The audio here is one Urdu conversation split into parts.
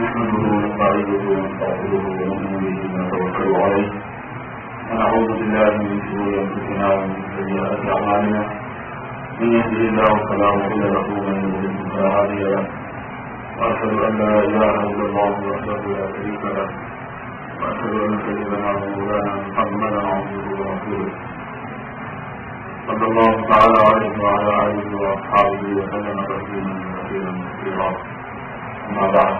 نحمده ونستعينه ونستغفره ونؤمن به ونتوكل عليه ونعوذ بالله من شرور انفسنا ومن سيئات اعمالنا من يهده الله فلا مضل له ومن يضلل فلا هادي له واشهد ان لا اله الا الله وحده لا شريك له واشهد ان سيدنا ومولانا محمدا عبده ورسوله صلى الله تعالى عليه وعلى اله واصحابه وسلم تسليما كثيرا كثيرا. اما بعد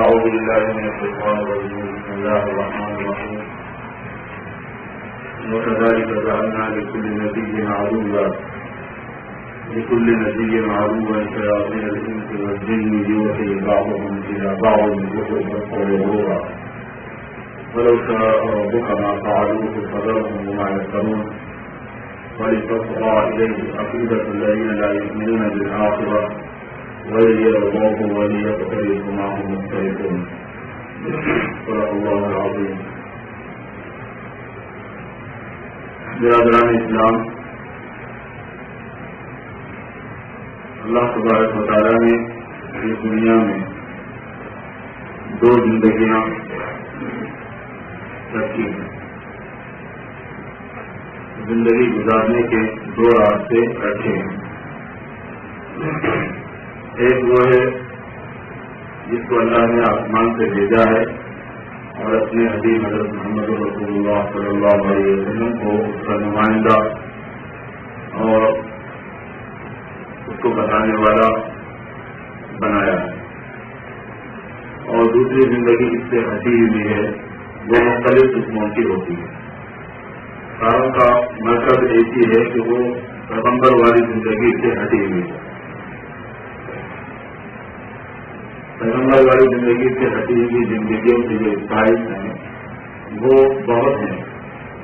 اعوذ بالله من الشيطان الرجيم. بسم الله الرحمن الرحيم. وكذلك جعلنا لكل نبي عدوا شياطين الانس والجن يوحي بعضهم الى بعض غرورا ولو شاء ربك ما فعلوه فذرهم وما يفترون ولتصغى اليه عقيدة الذين لا يؤمنون بالاخره وليرضوه وليقترفوا ما هم مختلفون. صدق الله العظيم. برادران اسلام، اللہ تبارک و تعالیٰ نے اس دنیا میں دو زندگیاں رکھی ہیں. زندگی گزارنے کے دو راستے رکھے ہیں. ایک وہ ہے جس کو اللہ نے آسمان سے بھیجا ہے اور اپنے حبیب حضرت محمد رسول اللہ صلی اللہ علیہ وسلم کو اس کا نمائندہ اور اس کو بتانے والا بنایا ہے. اور دوسری زندگی اس سے ہٹی ہوئی ہے، وہ مختلف قسموں کی ہوتی ہے. ساروں کا مرکز ایک ہی ہے کہ وہ پیغمبر والی زندگی سے ہٹی ہوئی ہے. پیغمبر والی زندگی سے ہٹی ہوئی زندگیوں کے جو اسٹائل ہیں وہ بہت ہیں.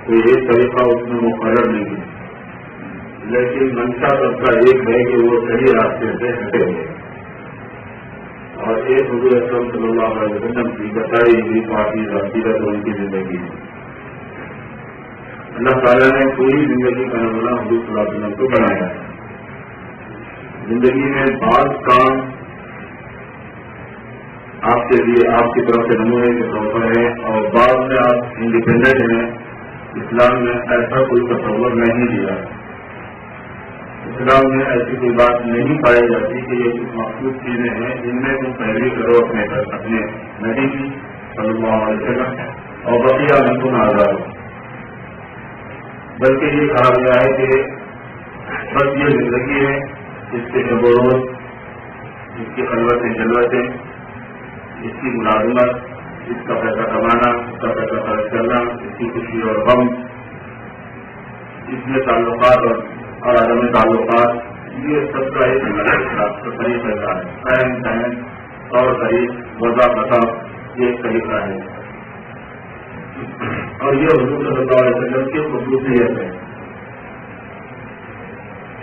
کوئی ایک طریقہ اس میں مقرر نہیں ہے، لیکن منشا سب کا ایک ہے کہ وہ صحیح راستے سے ہٹے ہوئے اور ایک حضور اکرم صلی اللہ علیہ وسلم کی بتائی ہوئی کافی عقیدت ان کی زندگی ہے. اللہ تعالیٰ نے پوری زندگی کا نمونہ حضور صلی اللہ علیہ وسلم کو بنایا ہے. زندگی میں بعض کام آپ کے لیے آپ کی طرف سے نمونے کے طور پر ہے اور بعض میں آپ انڈیپینڈنٹ ہیں. اسلام میں ایسا کوئی تصور نہیں دیا. اسلام میں ایسی کوئی بات نہیں پائی جاتی کہ یہ کچھ مخصوص چیزیں ہیں جن میں تم پیروی کرو اپنے نبی کی صلی اللہ علیہ وسلم اور بقیہ میں تم آزاد ہو. بلکہ یہ کہا گیا ہے کہ بس یہ زندگی ہے، اس کے روز، اس کی خلوتیں جلوتیں، اس کی ملازمت، اس کا پیسہ کمانا، اس کا پیسہ خرچ کرنا، اس کی خوشی اور غم، اس میں تعلقات اور عدم تعلقات، یہ سب کا ایک صحیح طریقہ ہے. قائم قائم اور طریق وضع پتہ یہ ایک طریقہ ہے اور یہ حضور صلی اللہ علیہ وسلم کی خصوصیت ہے.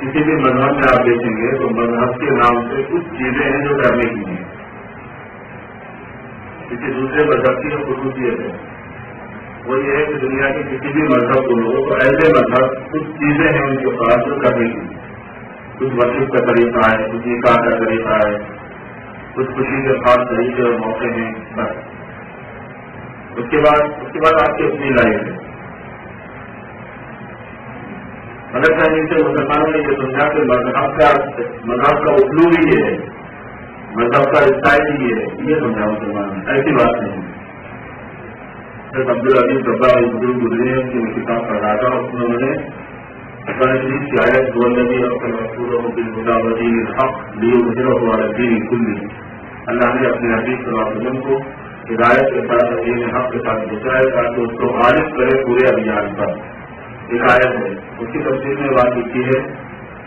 کسی بھی مذہب میں آپ دیکھیں گے تو مذہب کے نام سے کچھ چیزیں ہیں جو کرنے کی ہیں. کسی دوسرے مذہب کی خصوصیت ہے وہ یہ ہے کہ دنیا کے کسی بھی مذہب کو لوگوں کو ایسے مذہب کچھ چیزیں ہیں ان کے پاس جو کرنے کی. کچھ وصف کا طریقہ ہے، کچھ نکاح کا طریقہ ہے، کچھ خوشی کے خاص طریقے اور موقع ہیں. بس اس کے بعد آپ کی اپنی لائف ہے. مگر چاہیے سے مسلمانوں نے یہ سمجھا کہ مذہب کا اسلوب ہی یہ ہے، مذہب کا اسٹائل ہی یہ ہے. یہ سمجھا مسلمانوں نے. ایسی بات نہیں. عبدالعزیز ربا بزرگ گزرے ہیں کی کتاب پڑھا تھا. اس میں انہوں نے قرآن شریف کی آیت والذی ارسل رسولہ بالہدی ودین الحق لیظہرہ علی الدین کلہ. اللہ نے اپنے حبیب صلی اللہ علیہ وسلم کو ہدایت کے ساتھ دین حق کے ساتھ بچایا تاکہ اس کو غالب کرے پورے ابھیان پر. ایک آیت ہے. اس کی تفسیر میں بات لکھی ہے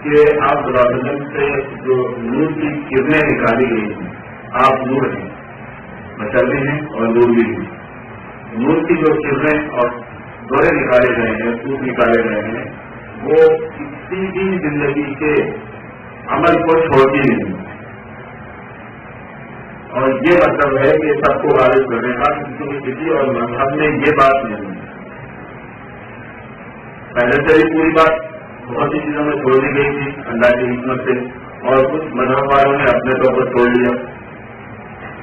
کہ آپ صلی اللہ علیہ وسلم سے جو نور کی کرنیں نکالی گئی ہیں، آپ نور ہیں، مچلے ہیں اور نور بھی ہیں. نور کی جو کرنیں اور دورے نکالے گئے ہیں، سوٹ نکالے گئے ہیں، وہ کسی بھی زندگی کے عمل کو چھوڑتی نہیں. اور یہ مطلب ہے کہ سب کو غالب کرنے کا کسی اور مذہب میں یہ بات نہیں ہے. پہلے سے ہی پوری بات بہت سی چیزوں میں چھوڑ دی گئی تھی اللہ کی حکمت سے، اور کچھ مذہب والوں نے اپنے طور پر چھوڑ لیا.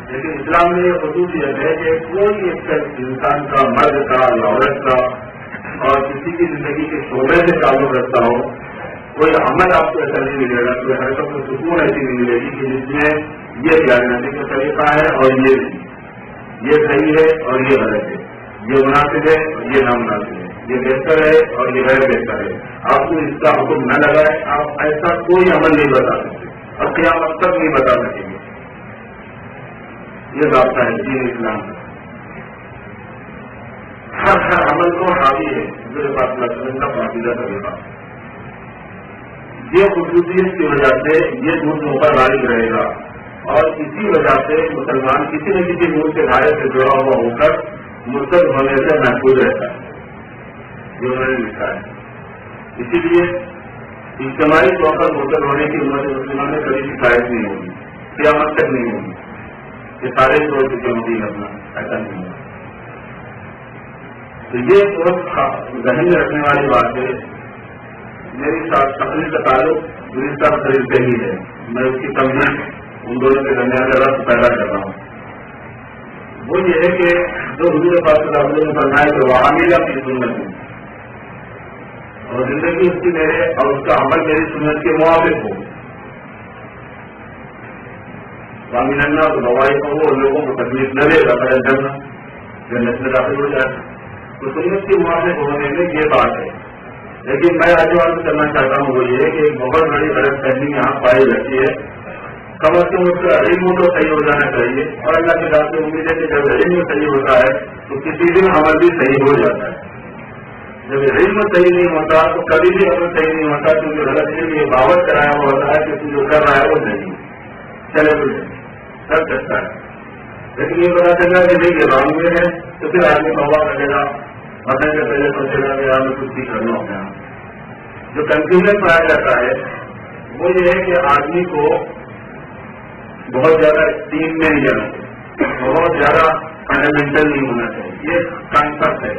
لیکن اسلام میں یہ خصوصیت ہے کہ کوئی ایک انسان کا، مرد کا یا عورت کا، اور کسی کی زندگی کے شعبے سے تعلق رکھتا ہو، کوئی عمل آپ کو ایسا نہیں ملے گا، کوئی حرکت کو سکون ایسی نہیں ملے گی کہ جس میں یہ جاننے کا طریقہ ہے اور یہ نہیں، یہ صحیح ہے اور یہ غلط ہے، یہ مناسب ہے اور یہ نامناسب ہے، یہ بہتر ہے اور یہ غیر بہتر ہے، آپ کو اس کا حکم نہ لگائے، آپ ایسا کوئی عمل نہیں بتا سکتے اور قیامت تک نہیں بتا سکیں گے۔ یہ ضابطہ ہے دین اسلام کا۔ ہر عمل کو حاوی ہے میرے پاس لفظ کا پاکیزہ طریقہ۔ یہ خصوصیت کی وجہ سے یہ دوسروں پر غالب رہے گا، اور اسی وجہ سے مسلمان کسی نہ کسی ملک کے دھارے سے جڑا ہوا ہو کر مرتد ہونے سے محفوظ رہتا ہے، جو انہوں نے لکھا ہے۔ اسی لیے اجتماعی طور پر مرتد ہونے کی امت مسلمان میں کبھی شکایت نہیں ہوگی، قیامت تک نہیں ہوگی کہ سارے سوچ چکے ہوں گی اپنا، ایسا نہیں ہوگا۔ تو یہ بہت ذہن میں رکھنے والی بات ہے۔ میری ساتھ تقریر کا تعلق گزشتہ تقریر سے ہی ہے، میں اس کی تمہید ان دونوں کے درمیان ربط پیدا کر رہا ہوں۔ وہ یہ ہے کہ جو حضور پاک صلی اللہ علیہ وسلم نے فرمایا کہ وہ عامل اپنی سنت ہے، اور زندگی اس کی میرے اور اس کا عمل میری سنت کے موافق ہو۔ سوامی تو دوائی کو وہ لوگوں کو تکلیف نہ دے گا، جنت میں داخل ہو جائے، تو سنت کے موافق ہونے میں یہ بات ہے۔ لیکن میں آج بات کرنا چاہتا ہوں وہ یہ کہ ایک بہت بڑی غلط فہمی یہاں پائی جاتی ہے، کم از کم اس کا علم تو صحیح ہو جانا چاہیے، اور اللہ کے ذات سے امید ہے کہ جب علم صحیح ہوتا ہے تو کسی دن عمل بھی صحیح ہو جاتا ہے۔ جب علم صحیح نہیں ہوتا تو کبھی بھی عمل صحیح نہیں ہوتا، کیونکہ غلط علم یہ باور کرایا ہوا ہوتا ہے کہ جو کر رہا ہے وہ نہیں چلے تو کر سکتا ہے، لیکن یہ پتا چل رہا ہے کہ نہیں یہ رانگ میں ہے تو پھر آدمی توبہ کرے گا، مطلب سے پہلے سوچے گا کہ ہمیں کچھ بھی کرنا ہوگا۔ جو کنفیوژن پایا جاتا ہے وہ یہ ہے کہ آدمی کو بہت زیادہ ٹیم میں نہیں جانا چاہیے، بہت زیادہ فنڈامنٹل نہیں ہونا چاہیے، یہ کانسیپٹ ہے،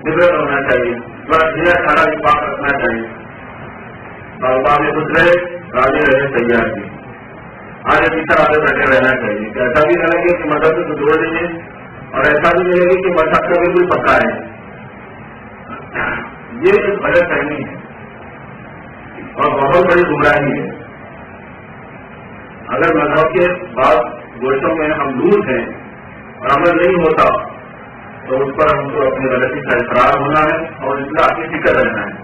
ڈفرنٹ ہونا چاہیے، بڑا ڈھیلا کھانا بھی پاک رکھنا چاہیے، بار میں کچھ رہے آگے رہے تیار بھی، آگے پیچھے آگے بیٹھے رہنا چاہیے کہ ایسا بھی نہ لگے کہ مذہب سے جوڑ لیجیے، اور ایسا بھی نہیں لگے کہ مذہب کا بالکل پکا ہے۔ یہ ایک غلط فہمی ہے اور بہت بڑی گمراہی ہے۔ اگر مذہب کے بعض گوشوں میں ہم دور ہیں اور عمل نہیں ہوتا تو اس پر ہم کو اپنی غلطی کا اقرار ہونا ہے اور اصلاح کی فکر رہنا ہے،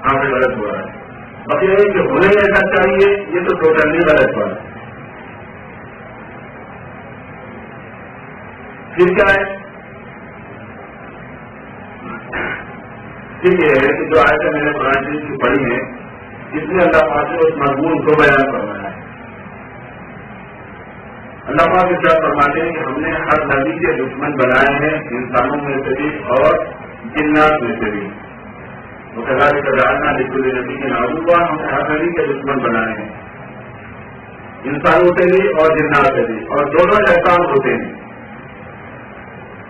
ہاں سے غلط ہو رہا ہے، بس یہ کہ ہونے ایسا چاہیے یہ تو ٹوٹلی غلط ہوا ہے۔ پھر کیا ہے؟ پھر یہ ہے کہ جو آیتیں میں نے قرآن شریف کی پڑھی ہے اس میں اللہ پاک نے اس مضمون کو بیان فرمایا ہے۔ اللہ پاک اس طرح فرماتے ہیں کہ ہم نے ہر نبی کے دشمن بنائے ہیں، انسانوں میں سے بھی اور جنات میں سے بھی، وہ کذالک جعلنا لکل نبی عدوا، ہم نے ہر نبی کے دشمن بنائے ہیں، انسانوں سے بھی اور جنات سے بھی، اور دونوں شیطان ہوتے ہیں۔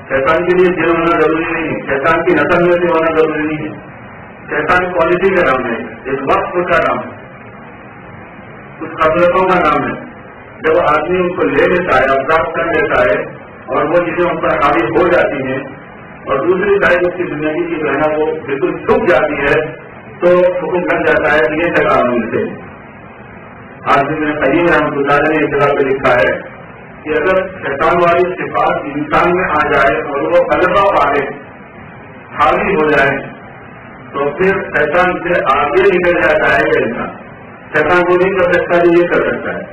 شیطان کے لیے جن ہونا ضروری نہیں ہے، شیطان کی نسل میں سے ہونا ضروری نہیں ہے، شیطان پالیسی کا نام ہے، ایک وقت کا نام ہے، کچھ خبروں کا نام ہے۔ جب آدمی ان کو لے لیتا ہے، ابزرو کر لیتا ہے اور وہ چیزیں ان پر حاوی ہو جاتی ہیں اور دوسری سائڈ اس کی زندگی کی جو ہے نا وہ بالکل چھپ جاتی ہے تو حکم بن جاتا ہے کہ یہ جگہ ان سے۔ آج میں قدیم رحمۃ اللہ نے اس جگہ پہ لکھا ہے کہ اگر شیطان والی صفات انسان میں آ جائے اور وہ غلبہ پائے، حاوی ہو جائے، تو پھر شیطان سے آگے نکل جاتا ہے یہ انسان، شیطان کو نہیں کر سکتا جو یہ کر سکتا ہے۔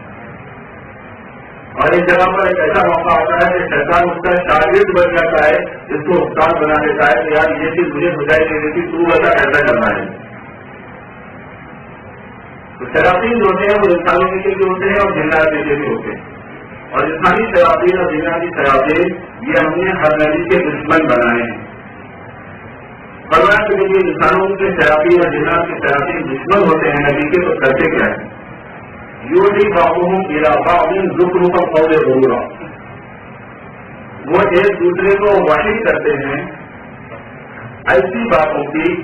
اور اس جگہ پر ایک ایسا موقع آتا ہے کہ شیطان اس کا شاگرد بن جاتا ہے، جس کو استاد بنا دیتا ہے کہ یار یہ چیز مجھے بجائی نہیں دیتی، تو ایسا ایسا کرنا ہے۔ تو شیاطین جو ہوتے ہیں وہ انسانوں کے لیے ہوتے ہیں اور جنات کے لیے بھی ہوتے ہیں، اور انسانی شیاطین اور جناتی شیاطین یہ ہم نے ہر نبی کے دشمن بنائے ہیں۔ فرمایا کہ جب یہ انسانوں کے شیاطین اور جنات کے شیاطین دشمن ہوتے ہیں نبی کے، تو کرتے کیا ہے؟ یوٹی بابوں علاقہ ذکر کا قول ضرور، وہ ایک دوسرے کو وحی کرتے ہیں ایسی باتوں کی،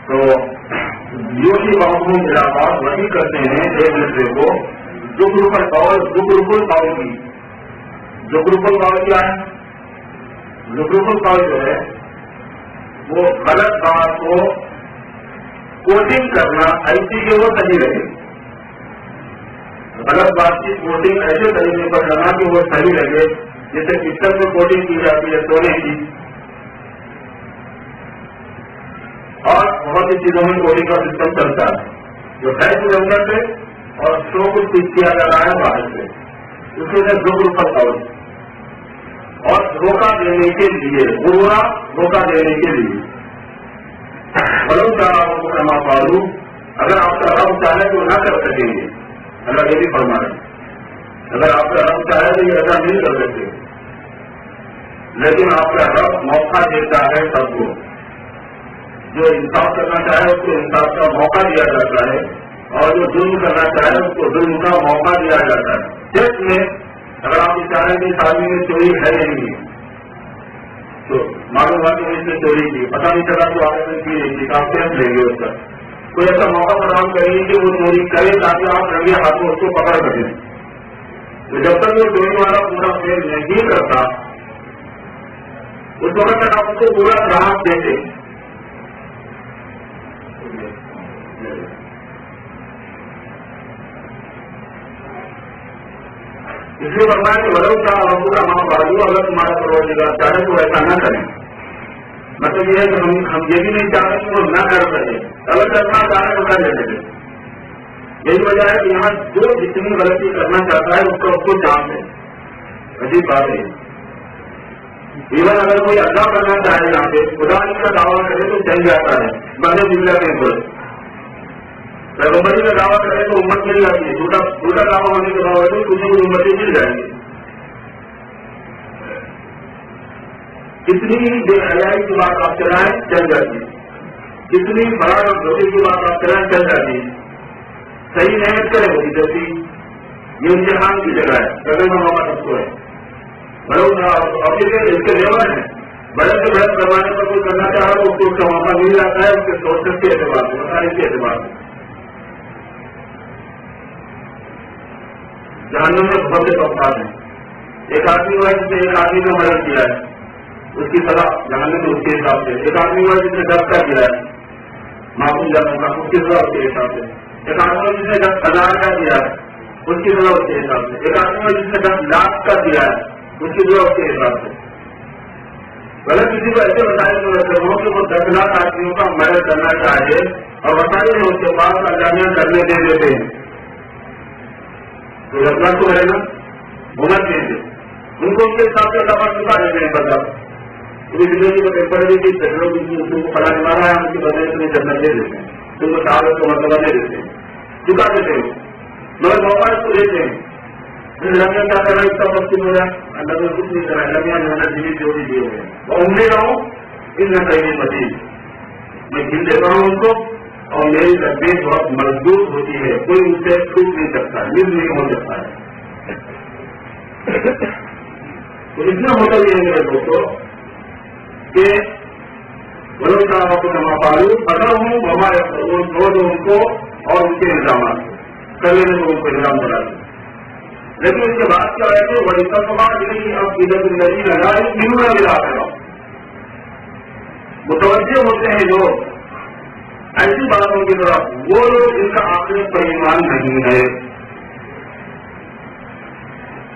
تو یوٹی بابوں علاقہ وحی کرتے ہیں ایک دوسرے کو زخرف القول کی زخرف القول کیا ہے؟ زخرف القول جو ہے وہ غلط بات کو کوٹنگ کرنا ایسی کہ وہ صحیح رہے، غلط بات کی کوٹنگ ایسے طریقے پر کرنا کہ وہ صحیح رہے، جیسے پکچر میں کوٹنگ کی جاتی ہے سونے کی، اور بہت سی چیزوں میں کوٹنگ کا سسٹم چلتا ہے جو ہے پورے اندر سے اور شو کو ٹھیک کیا جا رہا ہے باہر سے، اس میں زخرف القول اور دھوکہ دینے کے لیے، برا دھوکہ دینے کے لیے بلو چاہا پالو، اگر آپ کا رب چاہے تو نہ کر سکیں گے، اللہ یہ بھی فرما رہے ہیں اگر آپ کا رب چاہے تو یہ ایسا نہیں کر سکتے، لیکن آپ کا رب موقع دیتا ہے سب کو، جو انصاف کرنا چاہے اس کو انصاف کا موقع دیا جاتا ہے اور جو ظلم کرنا چاہے اس کو ظلم کا موقع دیا جاتا ہے۔ جس میں اگر آپ یہ چاہیں کہ اس آدمی میں چوری ہے یا نہیں تو معلوم ہوا کہ اس نے چوری کی، پتہ نہیں چلا تو آپ نے کی نہیں کی، آپ کیسے لیں گے اس کا؟ کوئی ایسا موقع فراہم کریں گے کہ وہ چوری کرے تاکہ آپ رنگے ہاتھوں اس کو پکڑ سکیں۔ تو جب تک وہ چوری والا پورا فیل نہیں کرتا اس وقت تک آپ اس کو پورا راحت دیتے۔ اس لیے فرمایا کہ ولو شاء ربک ما فعلوا، اگر تمہارا پروردگار چاہے تو ایسا نہ کریں، مطلب یہ ہے کہ ہم یہ بھی نہیں چاہتے کہ وہ نہ کر سکے، اگر کرنا چاہے تو کر لیتے تھے۔ یہی وجہ ہے کہ یہاں جو جتنی غلطی کرنا چاہتا ہے اس کو جان دے، عجیب بات ہے۔ ایون اگر کوئی اللہ کرنا چاہے یہاں پہ خدا کا دعویٰ کرے تو چل جاتا ہے، بندے جملہ کے اوپر پیغمبری کا دعویٰ کرے تو امت مل جاتی ہے، جھوٹا دعویٰ ہونے کے باوجود کسی کو امتیں مل جائیں گی۔ کتنی بے حیائی کی بات آپ چلائیں چل جاتی ہے، کتنی فرار اور دھوکے کی بات آپ چلائیں چل جاتی ہے۔ صحیح محنت کرے ہوگی جیسی یہ امتحان کی جگہ ہے، کرنے کا موقع سب کو ہے، اس کے لیول ہے، بڑے سے بڑے پیمانے پر کوئی کرنا چاہے تو اس کو اس کا موقع مل جاتا ہے، اس کے سورسز کے اعتبار سے، مسائل کے اعتبار سے۔ جہنم میں بہت سے طبقات ہیں، ایک آدمی ہوا ہے جس نے ایک آدمی کا مرض کیا ہے اس کی سزا جہنم میں اس کے حساب سے، ایک آدمی ہوا جس نے 10 کا کیا ہے معصوم جانوں کا اس کی سزا اس کے حساب سے، ایک آدمی جس نے 10,000 کا کیا ہے اس کی سزا اس کے حساب سے، ایک آدمی جس نے 10 لاکھ کا کیا ہے اس کی سزا اس کے حساب سے۔ اگر کسی کو ایسے مسائل میں رکھتے ہوں کہ وہ 10 لاکھ آدمیوں کا مرض کرنا چاہے اور مسائل میں اس کے پاس انجامیاں کرنے دے دیتے ہیں تو رکھنا تو ہے نا، گھومت دیں گے ان کو ان کے حساب سے دفعہ چکا دیتے ہیں، بدلا پوری زندگی کو پیپر دی تھی چٹروں کی پڑھا مارا ہے ان کی بدلے سے جنت دے دیتے ہیں، تم کو شہادت کو مرتبہ دے دیتے ہیں، چکا دیتے ہیں، مگر موقع اس کو دیتے ہیں۔ لمحہ کیا کرنا اس کا مقصد ہو جائے، اللہ نے کچھ نہیں کرا، لمحہ محنت دی جو بھی دیے ہوئے اور عمرے رہو ان نہ کہیں مزید میں کھل دیتا ہوں ان کو، اور میری تربیت بہت مضبوط ہوتی ہے، کوئی ان سے ٹوٹ نہیں سکتا، مل نہیں ہو سکتا ہے۔ تو اتنا ہوتا یہ ہے میرے دوستوں کہ بلو صاحب کو جمع پالو پتا ہوں ہمارے چھوڑ دو ان کو اور ان کے الزامات کرنے میں ان کو الزام بنا دیں، لیکن اس کے بعد کیا ہے کہ بڑی سفار نہیں اب ادھر زندگی لگائے کیوں نہ ملا کر متوجہ ہوتے ہیں لوگ ایسی باتوں کی طرف، وہ لوگ جن کا آخرت پر ایمان نہیں ہے،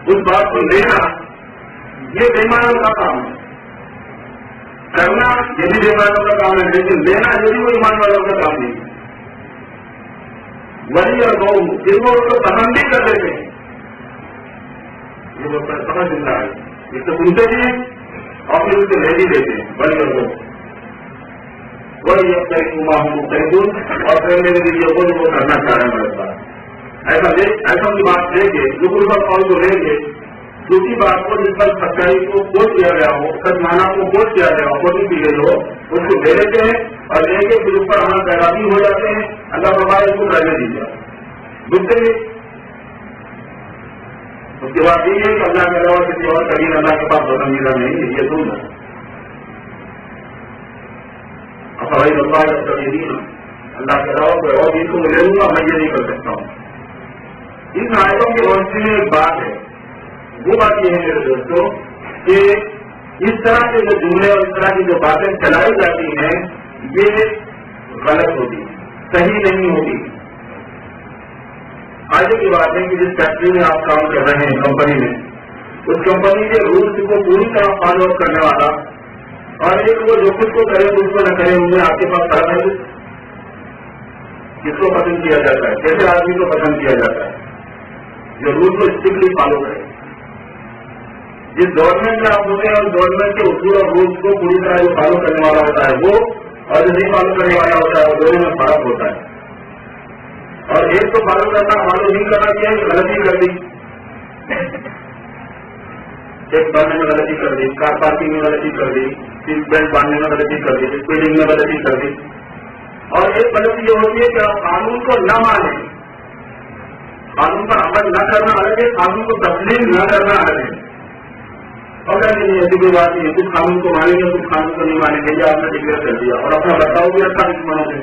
اس بات کو لینا یہ بےمانوں کا کام ہے، کرنا یہ بھی بےمانوں کا کام ہے، لیکن لینا یہ بھی وہ ایمان والوں کا کام نہیں ہے۔ وہی اور بہو جن کو اس کو پسند نہیں کر دیتے یہ وہ سمجھ ملتا ہے، اس کو سنتے بھی ہیں اور پھر اس کو لے بھی دیتے ہیں، وہی اور بہو وہی مختلف اور پھر میرے لیے وہ کرنا چاہ رہے ہیں میرے پاس ایسا کی بات لیں گے بالکل قول کو لیں گے، دوسری بات کو جس پر سچائی کو کوٹ کیا گیا ہو، سچ مانا کو کوٹ کیا گیا ہو، کوٹنگ کی گئی ہو، اس کو لے لیتے ہیں اور لے کے پھر اس پر ہمارا پیغامی ہو جاتے ہیں، اللہ بابا اس کو کرنے دیجیے بکتے ہیں۔ اس کے بعد یہ ہے کہ اللہ کے علاوہ کسی اور کبھی اللہ کے پاس پسندیدہ نہیں ہے، یہ دور ہے افواہی اللہ اللہ کے علاوہ کوئی اور چیز کو میں لے لوں گا، میں یہ نہیں کر سکتا ہوں۔ ان آیتوں کی روشنی میں ایک بات ہے، وہ بات یہ ہے میرے دوستوں کہ اس طرح کے جو جملے اور اس طرح کی جو باتیں چلائی جاتی ہیں یہ غلط ہوتی، صحیح نہیں ہوتی۔ آگے کی بات ہے کہ جس فیکٹری میں آپ کام کر رہے ہیں کمپنی میں، اس کمپنی کے رولس کو پوری طرح فالو اپ کرنے والا اور ایک وہ جو کچھ کو کرے کچھ کو نہ کرے، ان میں آپ کے پاس فرق ہے کس کو پسند کیا جاتا ہے، کیسے آدمی کو پسند کیا جاتا ہے جو رول کو اسٹرکٹلی فالو کرے۔ جس گورنمنٹ میں آپ ہوتے ہیں اور گورنمنٹ کے اصول اور رولس کو پوری طرح جو فالو کرنے والا ہوتا ہے وہ، اور جو نہیں فالو کرنے والا ہوتا ہے وہ دونوں میں فرق ہوتا ہے۔ اور ایک تو فالو کرنا، فالو نہیں کرنا چاہیے، غلطی کر دی، چیک بھرنے میں غلطی کر دی، کار پارکنگ میں غلطی کر دی، سیٹ بیلٹ باندھنے میں غلطی کر دی، اسپیڈنگ میں غلطی کر دی۔ اور ایک غلطی یہ ہوتی ہے کہ آپ قانون کو نہ مانیں، قانون پر عمل نہ کرنا الگ ہے، قانون کو تسلیم نہ کرنا الگ ہے۔ اور نہیں ایسی کوئی بات نہیں ہے، کچھ قانون کو مانیں گے کچھ قانون کو نہیں مانیں گے، یہ آپ نے ڈکلیئر کر دیا اور اپنا بتاؤ بھی رکھا دشمنوں سے،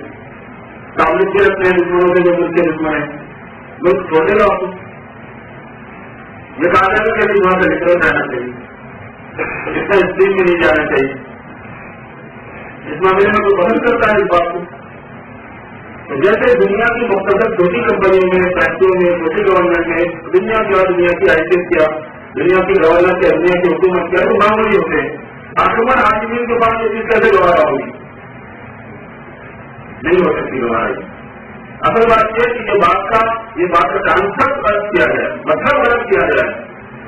تعلق بھی رکھتے ہیں دشمنوں سے جو ملک کے دشمن ہیں، لوگ چھوڑے گا آپ کو، یہ کہا جائے گا کہ وہاں سے نکل جانا چاہیے، اتنا اسپیڈ میں نہیں جانا چاہیے۔ اس معاملے میں کوئی پسند کرتا ہے اس بات کو؟ تو جیسے دنیا کی مختصر چھوٹی کمپنیوں میں، فیکٹریوں میں، چھوٹی گورنمنٹ میں دنیا کی اور دنیا کی حیثیت کیا، دنیا کی گورنر کیا، دنیا کی حکومت کیا، تو معمولی ہوتے ہیں۔ آخر آدمی کے پاس یہ چیز کیسے دوبارہ ہوگی؟ نہیں ہو سکتی دوبارہ۔ اصل بات یہ کہ یہ بات کا کانسیپٹ غلط کیا گیا، مطلب غلط کیا گیا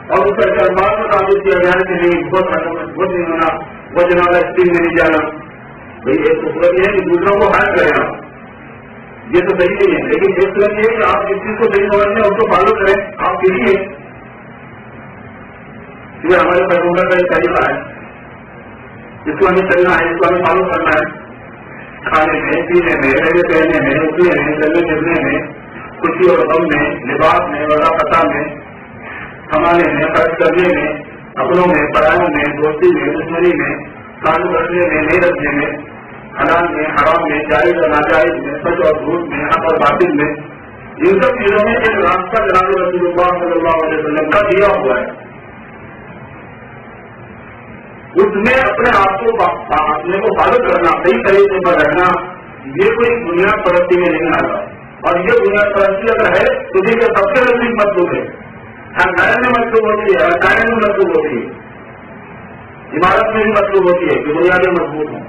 اور اس کا الفاظ میں تعبیر کیا گیا کہ نہیں بہت نہیں ہونا، بہت زیادہ اسپیڈ میں نہیں جانا۔ بھائی ایک صورت یہ ہے کہ دوسروں کو ہائر کریں آپ، یہ تو صحیح نہیں ہے، لیکن ایک صورت یہ ہے کہ آپ جس چیز کو صحیح سمجھیں اس کو فالو کریں، آپ کے لیے ہمارے پیغمبر کا ایک طریقہ ہے جس کو ہمیں چلنا ہے، اس کو ہمیں فالو کرنا ہے، کھانے میں، پینے میں، رہنے پہننے میں، اٹھنے میں، چلنے پھرنے میں، خوشی اور غم میں، لباس میں، وضا پتا میں، کمانے میں، خرچ کرنے میں، اپنوں میں، پڑھائی میں، دوستی میں، دشمنی میں، تعلق رکھنے میں، نہیں رکھنے میں، حلال میں، حرام میں، جائز اور ناجائز میں، سچ اور جھوٹ میں، حق اور باطل میں، ان سب چیزوں میں ایک راستہ جناب رسول اللہ صلی اللہ علیہ وسلم کا دیا ہوا ہے۔ اس میں اپنے آپ کو فالو کرنا، صحیح طریقے پر رہنا، یہ کوئی بنیاد پرستی میں نہیں آتا۔ اور یہ بنیاد پرستی اگر ہے تو یہ سب سے نزدیک مطلوب ہے، خاندان میں مطلوب ہوتی ہے، عقائد میں مطلوب ہوتی ہے، عمارت میں بھی مطلوب ہوتی ہے کہ بنیادیں مضبوط ہوں۔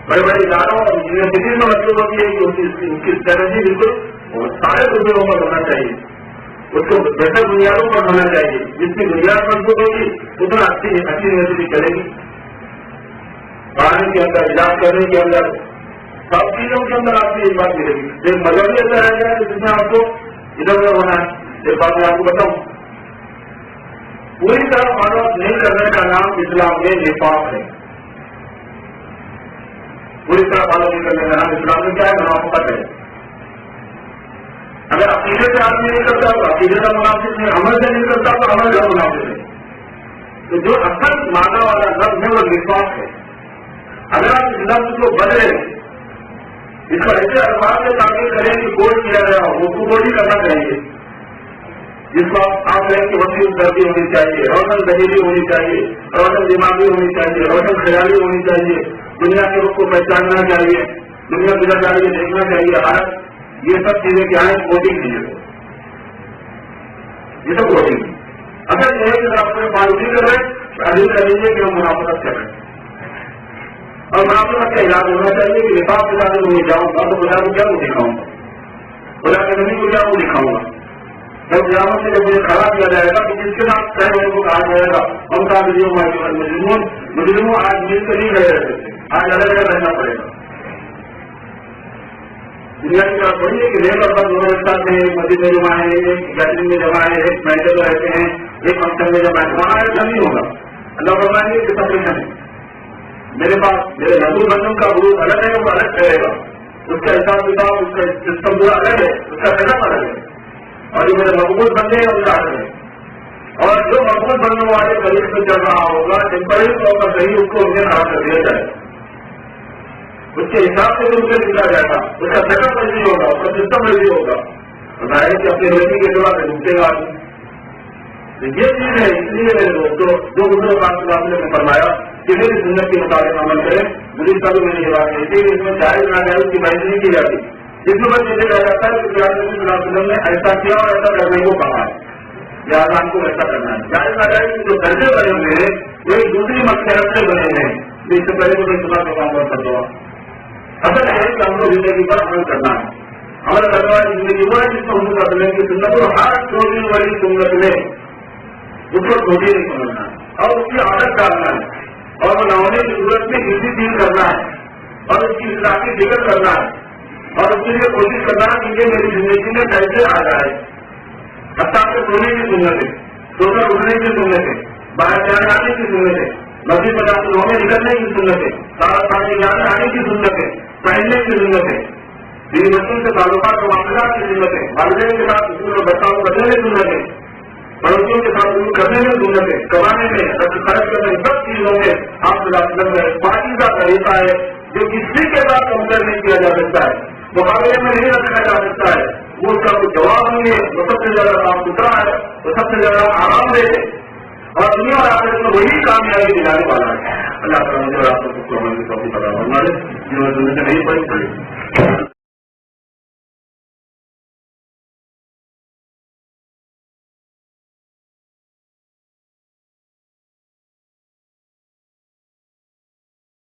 بڑے بڑے اداروں اور یونیورسٹیز میں مطلوب ہوتی ہے کہ اس کی اسٹریٹجی بالکل سارے دوسروں پر ہونا چاہیے، اس کو بہتر بنیادوں پر ہونا چاہیے، جس کی بنیاد مضبوط ہوگی اتنا اچھی یونیورسٹی چلے گی۔ پڑھانے کے اندر، علاج کرنے کے اندر، سب چیزوں کے اندر آپ کو ایک بات ملے گی۔ ایک مذہبی اندر رہ جائے جس میں آپ کو ادھر ادھر ہونا ہے۔ ایک بات میں آپ کو بتاؤں، پوری طرح فالو نہیں کرنے کا نام اسلام میں نفاق ہے۔ پوری طرح فالو نہیں کرنے کا نام اسلام میں کیا ہے؟ منافقت ہے۔ اگر عقیدے سے آدمی نہیں کرتا تو عقیدے کا منافق ہے، عمل سے نہیں کرتا تو عمل کا منافق ہے۔ تو جو اصل معنی والا لفظ ہے وہ نفاق ہے۔ اگر آپ اس لفظ کو بدلے، اس کو ایسے الفاظ سے تعبیر کریں کہ کوئی کیا گیا ہو، وہ کو نہیں کرنا چاہیے، جس کو آپ کہیں کہ وسیع دردی ہونی چاہیے، روشن دلیلی ہونی چاہیے، روشن دماغی ہونی چاہیے، روشن خیالی ہونی چاہیے، دنیا کے رخ کو پہچاننا چاہیے، دنیا گزر چاہیے، دیکھنا چاہیے، حالت یہ سب چیزیں کیا ہیں؟ کوٹنگ چیزیں، یہ سب کوٹنگ۔ اگر یہ ہے کہ آپ کو فالو نہیں کر رہے تو کر لیجیے کہ ہم منافقت کر رہے ہیں، اور منافقت کا علاج ہونا چاہیے کہ نفاق کے ساتھ میں جاؤں گا تو خدا کو کیا وہ دکھاؤں گا، خدا کے نبی کو کیا وہ دکھاؤں گا۔ جب قیامت سے جب مجھے کھڑا کیا جائے گا تو جس کے ساتھ طے ہونے کو کہا جائے گا ہم کا مجرموں آج مل کر نہیں رہ سکتے، آج الگ الگ رہنا پڑے گا۔ دنیا کی بات بڑی ہے کہ لیبر پر دونوں ایک ساتھ ہیں، مسجد میں جمع ہے، ایک گیٹرنگ میں جمع ہے، ایک میٹر میں رہتے ہیں، ایک فنکشن میں جمع ہے، وہاں ایسا نہیں ہوگا۔ اللہ فرمائیں گے کہ سپریشن ہے، میرے پاس میرے نبی بندوں کا گروپ الگ ہے، وہ الگ رہے گا، اس کا حساب کتاب، اس کا سسٹم پورا الگ ہے، اس کا سیٹ اپ الگ ہے، اور جو میرے مقبول بندے ہیں ان کا الگ ہے۔ اور جو مقبول بندوں والے طریقے سے چل رہا ہوگا ٹیمپرری طور پر صحیح، اس کو انہیں کھڑا کر دیا جائے، اس کے حساب سے اسے ملا جائے گا، اس کا سیٹ اپ ایسی ہوگا، اس کا سسٹم ایسی ہوگا، ظاہر ہے کہ اپنی روٹی کے جواب میں ڈوبے گا آدمی. یہ چیز ہے. اس لیے میرے دوستوں جو بزرگ نے فرمایا کہ میری سنت کے مطابق عمل کریں. مجھے سب میں یہ بات کہتی ہے اس میں جائز نہ جائز کی بحث نہیں کی جاتی. اس میں بس یہ کہا جاتا ہے کہ پیارے نبی صلی اللہ علیہ وسلم نے ایسا کیا اور ایسا کرنے کو کہا ہے، لہٰذا ہم کو ایسا کرنا ہے. جائز نہ جائز جو درجے بنے ہوئے ہیں وہ ایک دوسری مقصد سے بنے ہیں. اس سے پہلے تو میں صبح کا کام کر سکتا ہوں. اصل ہے کہ ہم کو زندگی پر عمل کرنا ہے. عمل کرنے والی زندگی وہ ہے جس کو ہم کو کرنے کی سنت اور ہر چھوٹی والی سنت میں اس کو چھوٹی نہیں سمجھنا ہے اور اس کی عادت ڈالنا ہے اور بنانے کی ضرورت میں کسی چیز کرنا ہے اور اس کی اصلاح کی فکر کرنا ہے اور اس کے لیے کوشش کرنا ہے کہ یہ میری زندگی میں کیسے آ جائے. حتیٰ کہ سونے کی سنت ہے، سونا اٹھنے کی سنت ہے، باہر جانے آنے کی سنت ہے، مسجد میں ہونے نکلنے کی سنت ہے، سارا پانی جانے آنے کی سنت ہے، پہننے کی سنت ہے، بیوی بچوں سے تعلقات و معاملات کی سنت ہے، والدین کے ساتھ اسکول اور بچاؤ کرنے کی سنت ہے، پڑوسیوں کے ساتھ شروع کرنے میں سنت ہے، کمانے میں خرچ کرنے میں سب چیزوں میں آپ پارٹی کا طریقہ ہے جو کسی کے ساتھ کمپیئر نہیں کیا جا سکتا ہے، مقابلے میں نہیں رکھا جا سکتا ہے. وہ اس کا کوئی جواب نہیں ہے. وہ سب سے زیادہ صاف ستھرا ہے، وہ سب سے زیادہ آرام دہ ہے اور دنیا اور آخرت میں وہی کامیابی دلانے والا ہے. اللہ تعالیٰ مجھے اور آپ کو عمل کی توفیق عطا فرمائے. جنہوں نے نہیں پڑھی